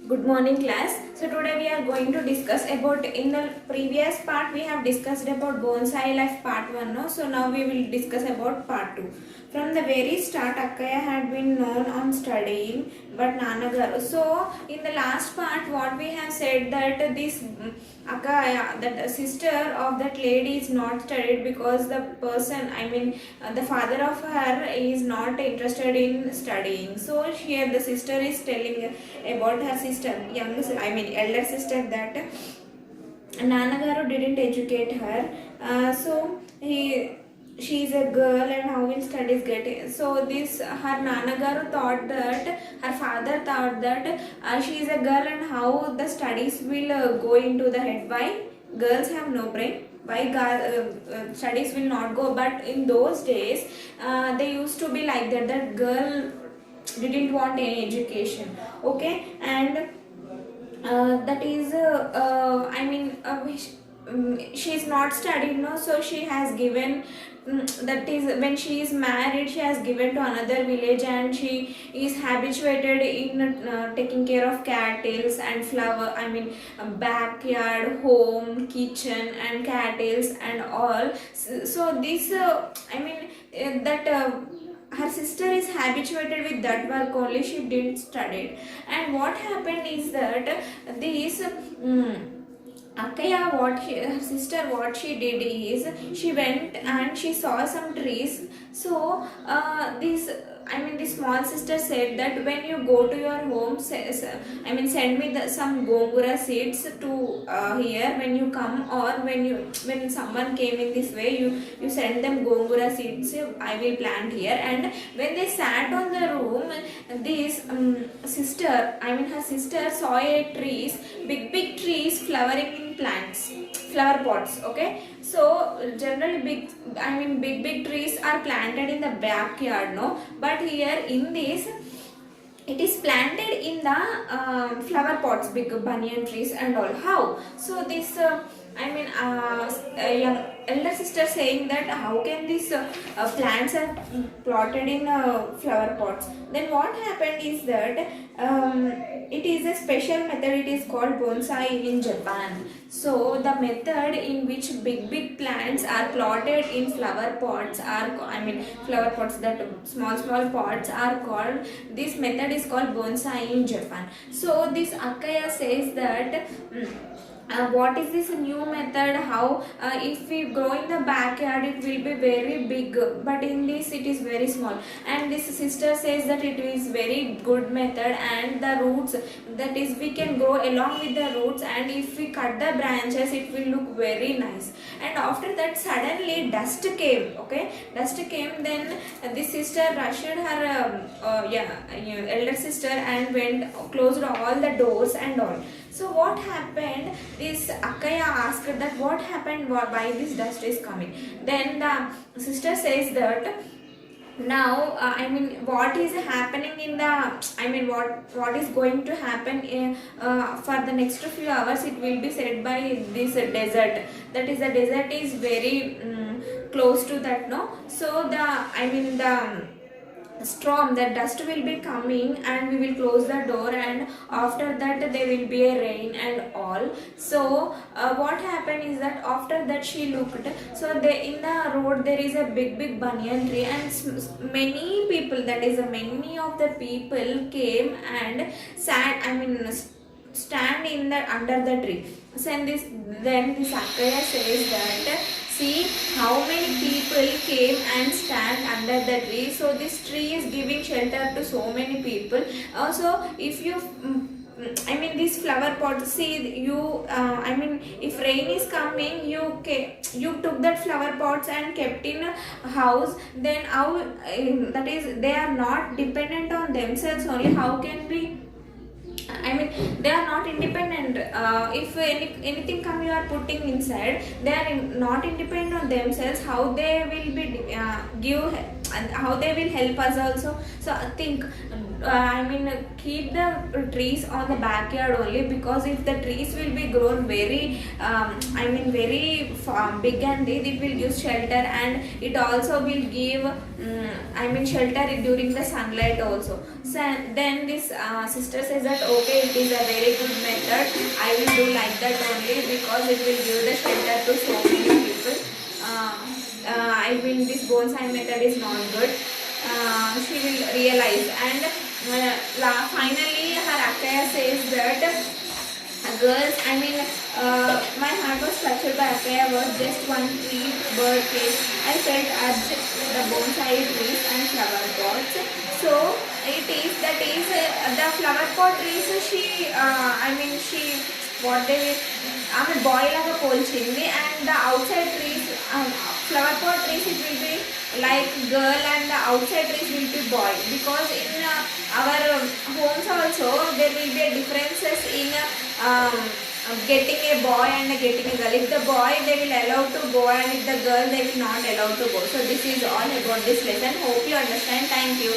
Good morning class. So today we are going to discuss about, in the previous part we have discussed about bonsai life part 1, no? So now we will discuss about part 2. From the very start Akkaya had been known on studying but Nanagaru. So in the last part what we have said that this Akkaya, that sister of that lady is not studied because the person, the father of her is not interested in studying. So here the sister is telling about her sister, elder sister, that Nanagaru didn't educate her. She is a girl and how will studies get. So this her Nanagaru thought that, her father thought that she is a girl and how the studies will go into the head. Why girls have no brain? Why studies will not go? But in those days they used to be like that. That girl didn't want any education. Okay, and that is she is not studied, no. So she has given, that is when she is married, she has given to another village and she is habituated in taking care of cattle and flower, backyard, home, kitchen and cattle and all. So this that her sister is habituated with that work only, she didn't study. And what happened is that this Akaya, her sister, what she did is she went and she saw some trees. So this small sister said that when you go to your home, send me some gongura seeds to here when you come, or when someone came in this way, you send them gongura seeds. I will plant here. And when they sat on the room, this her sister saw a trees, big trees flowering in plants, flower pots. Okay, so generally big trees are planted in the backyard, no, but here in this it is planted in the flower pots, big banyan trees and all. How? So this a young elder sister saying that how can these plants are plotted in flower pots. Then what happened is that it is a special method, it is called bonsai in Japan. So the method in which big plants are plotted in flower pots are, flower pots, that small pots are called, this method is called bonsai in Japan. So this Akaya says that what is this new method, how if we grow in the backyard it will be very big, but in this it is very small. And this sister says that it is very good method, and the roots, that is we can grow along with the roots, and if we cut the branches it will look very nice. And after that suddenly dust came. Okay, dust came. Then this sister rushed her elder sister and went, closed all the doors and all. So what happened, this Akaya asked that what happened, why this dust is coming. Then the sister says that now what is happening in the, what is going to happen for the next few hours, it will be said by this desert. That is, the desert is very close to that, no. So the storm, the dust will be coming and we will close the door, and after that there will be a rain and all. So what happened is that after that she looked, so in the road there is a big banyan tree, and many people, that is many of the people came and sat, stand in the under the tree. So then this Akaya says that, see how many people came and stand under the tree. So this tree is giving shelter to so many people. Also, if you these flower pots, see you if rain is coming, you took that flower pots and kept in a house, then how that is, they are not dependent on themselves only. How can we, they are not independent. If anything come you are putting inside, they are not independent on themselves. How they will be give, and how they will help us also. So I think keep the trees on the backyard only, because if the trees will be grown very very big and deep, it will give shelter, and it also will give shelter during the sunlight also. So then this sister says that okay, it is a very good method, I will do like that only, because it will give the shelter to so many people. This bonsai method is not good. She will realize, and finally her Akaya says that girls, my heart was touched by Akaya was just one tree bird cage. I felt urged the bonsai trees and flower pots. So that is the flower pot trees. She what they boy laga polchindi, and the outside trees, flower pot trees, it will be like girl, and the outside trees will be boy, because in our homes also there will be a differences in getting a boy and getting a girl. If the boy, they will allow to go, and if the girl, they will not allow to go. So this is all about this lesson. Hope you understand. Thank you.